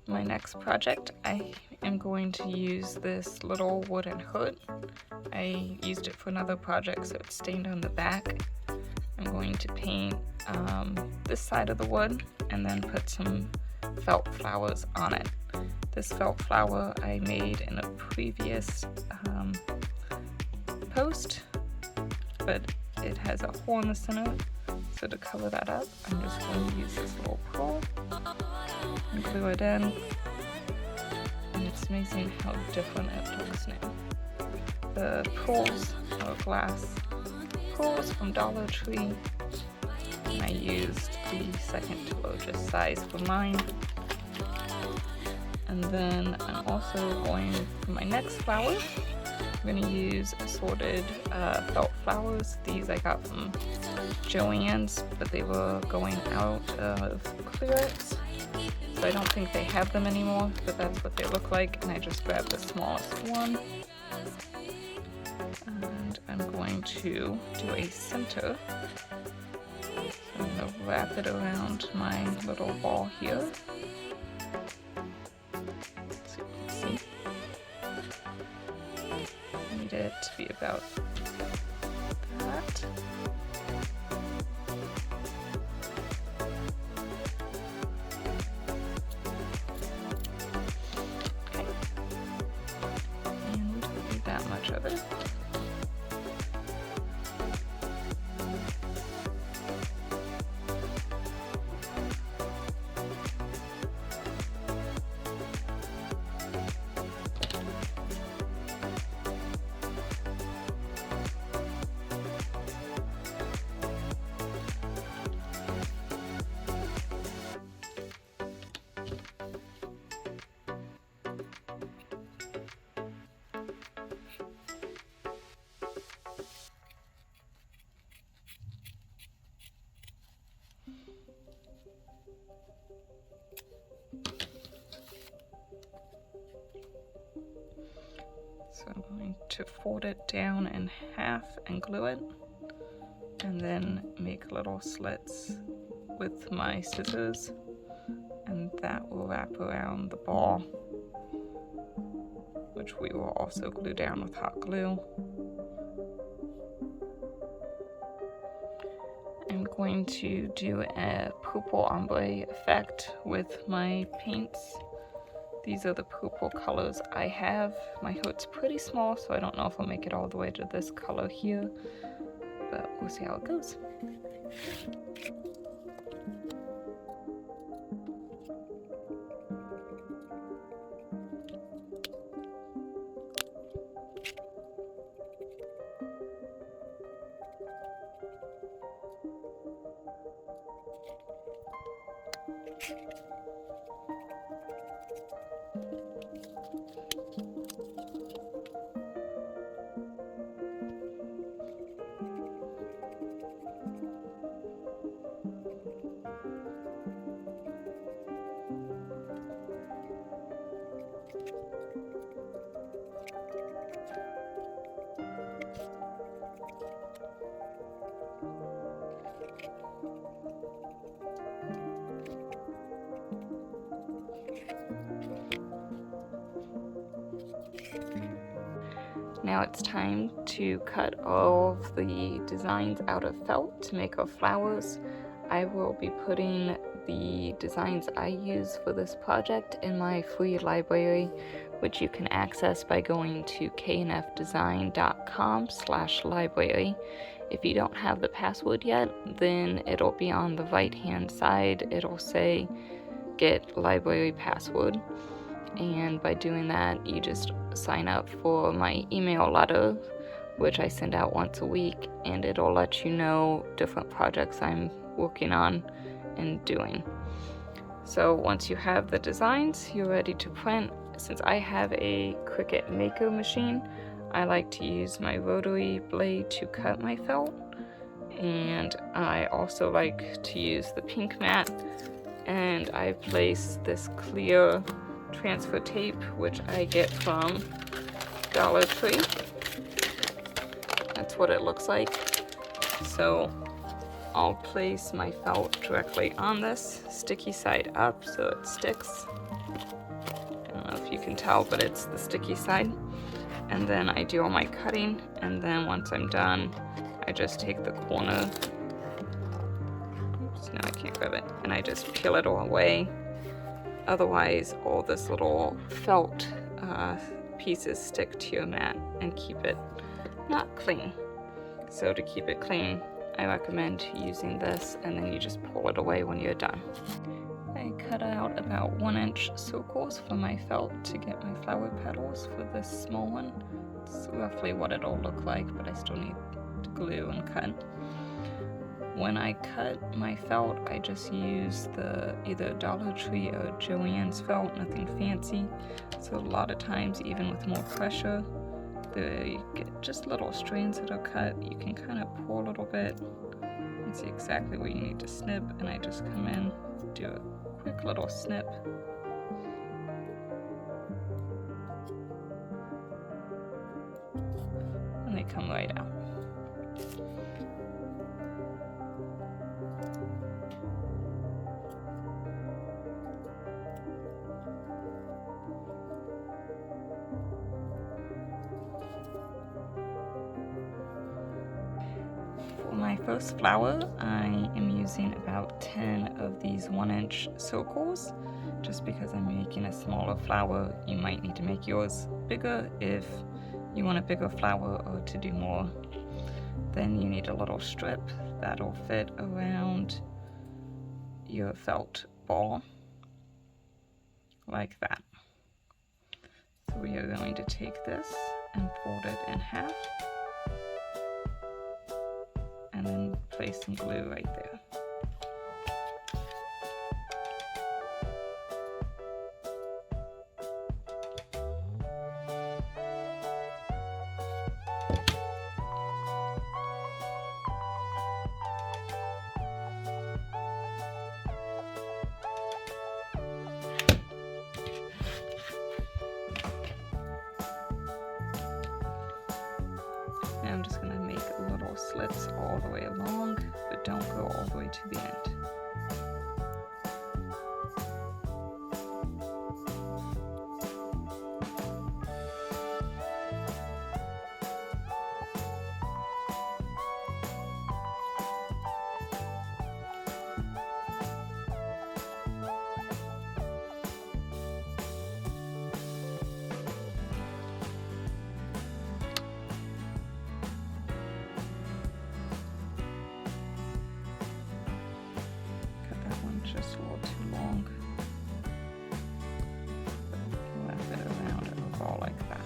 my next project, I am going to use this little wooden hood. I used it for another project, so it's stained on the back. I'm going to paint this side of the wood and then put some felt flowers on it. This felt flower I made in a previous post, but it has a hole in the center, so to cover that up, I'm just going to use this little pearl and glue it in, and it's amazing how different it looks now. The pearls are glass pearls from Dollar Tree, and I used the second to largest size for mine. And then I'm also going for my next flowers. I'm going to use assorted felt flowers. These I got from Joann's, but they were going out of clearance, so I don't think they have them anymore, but that's what they look like, and I just grabbed the smallest one. And I'm going to do a center. So I'm going to wrap it around my little ball here. So you can see. I need it to be about that. Okay. And we don't need that much of it. So I'm going to fold it down in half and glue it, and then make little slits with my scissors, and that will wrap around the ball, which we will also glue down with hot glue. I'm going to do a purple ombre effect with my paints. These are the purple colors I have. My hood's pretty small, so I don't know if I'll make it all the way to this color here, but we'll see how it goes. Now it's time to cut all of the designs out of felt to make our flowers. I will be putting the designs I use for this project in my free library, which you can access by going to knfdesign.com/library. If you don't have the password yet, then it'll be on the right hand side. It'll say get library password, and by doing that you just sign up for my email letter, which I send out once a week, and it'll let you know different projects I'm working on and doing. So once you have the designs, you're ready to print. Since I have a Cricut Maker machine, I like to use my rotary blade to cut my felt, and I also like to use the pink mat, and I place this clear transfer tape, which I get from Dollar Tree. That's what it looks like. So I'll place my felt directly on this, sticky side up so it sticks. I don't know if you can tell, but it's the sticky side. And then I do all my cutting, and then once I'm done, I just take the corner. Oops, no, I can't grab it. And I just peel it all away. Otherwise, all this little felt pieces stick to your mat and keep it not clean. So to keep it clean, I recommend using this, and then you just pull it away when you're done. I cut out about 1 inch circles for my felt to get my flower petals for this small one. It's roughly what it'll look like, but I still need to glue and cut. When I cut my felt, I just use the either Dollar Tree or Joann's felt, nothing fancy. So a lot of times, even with more pressure, you get just little strands that are cut. You can kind of pull a little bit and see exactly where you need to snip, and I just come in, do a quick little snip. And they come right out. For my first flower, I am using about 10 of these 1 inch circles. Just because I'm making a smaller flower, you might need to make yours bigger if you want a bigger flower or to do more. Then you need a little strip that'll fit around your felt ball, like that. So we are going to take this and fold it in half, and then place some glue right there. Now I'm just going to make little slits all the way along, but don't go all the way to the end. Just a little too long. Wrap it around a ball like that.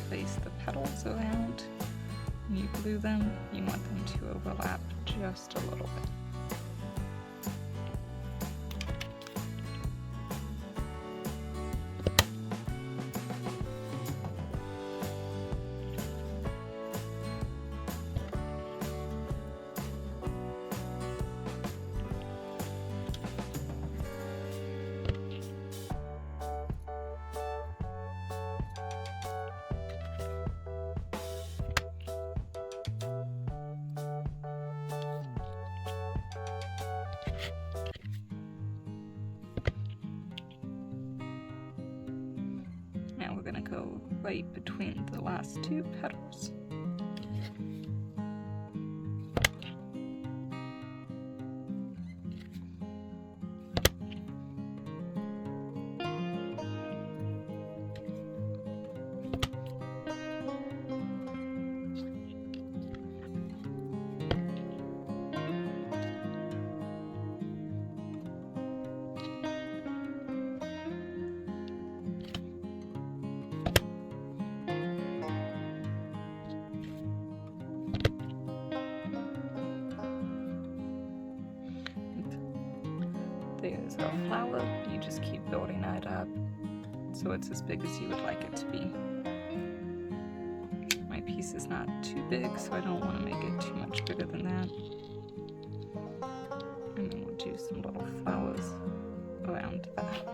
Place the petals around. When you glue them, you want them to overlap just a little bit. Now we're going to go right between the last two petals. So a flower, you just keep building that up so it's as big as you would like it to be. My piece is not too big, so I don't want to make it too much bigger than that. And then we'll do some little flowers around that.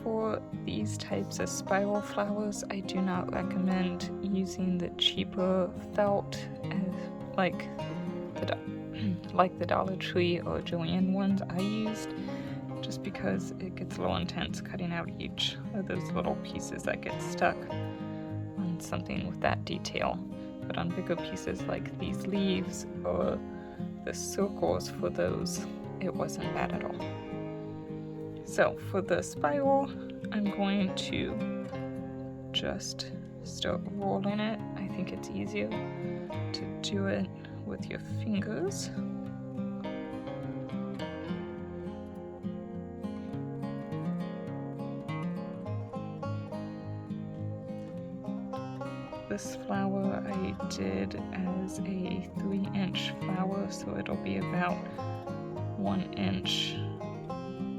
For these types of spiral flowers, I do not recommend using the cheaper felt, like the Dollar Tree or Joann ones I used, just because it gets a little intense cutting out each of those little pieces that get stuck on something with that detail. But on bigger pieces like these leaves or the circles for those, it wasn't bad at all. So for the spiral, I'm going to just start rolling it. I think it's easier to do it with your fingers. This flower I did as a 3-inch flower, so it'll be about 1 inch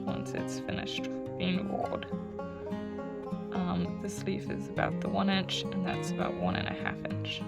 once it's finished being rolled. This leaf is about the 1 inch, and that's about 1.5 inch.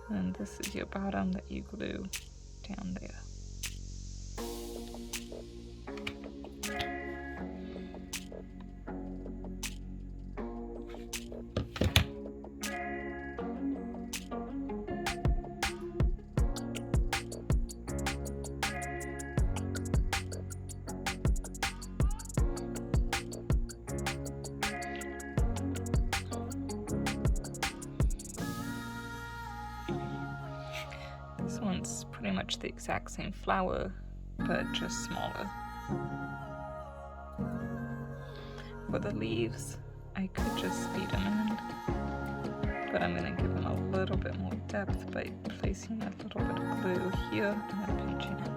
And this is your bottom that you glue down there. This one's pretty much the exact same flower, but just smaller. For the leaves, I could just feed them in, but I'm going to give them a little bit more depth by placing a little bit of glue here and then pinching it.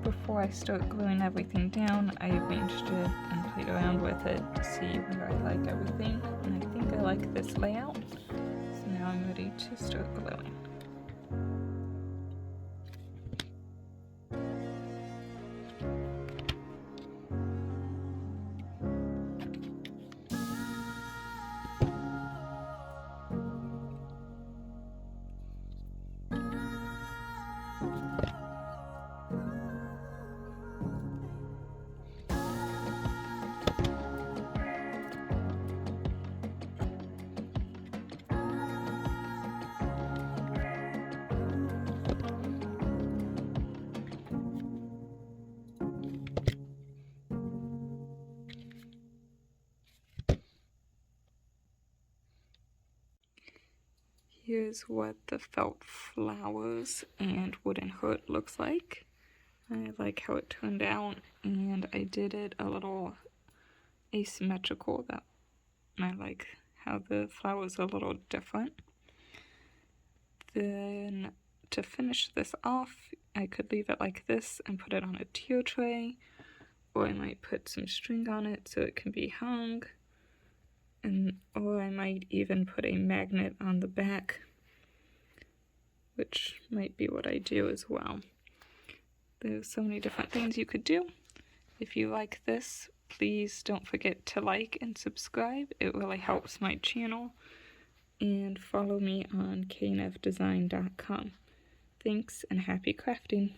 Before I start gluing everything down, I arranged it and played around with it to see where I like everything, and I think I like this layout. So now I'm ready to start gluing. Here's what the felt flowers and wooden heart looks like. I like how it turned out, and I did it a little asymmetrical. That I like how the flowers are a little different. Then to finish this off, I could leave it like this and put it on a tier tray, or I might put some string on it so it can be hung. Or I might even put a magnet on the back, which might be what I do as well. There's so many different things you could do. If you like this, please don't forget to like and subscribe. It really helps my channel. And follow me on knfdesign.com. Thanks and happy crafting!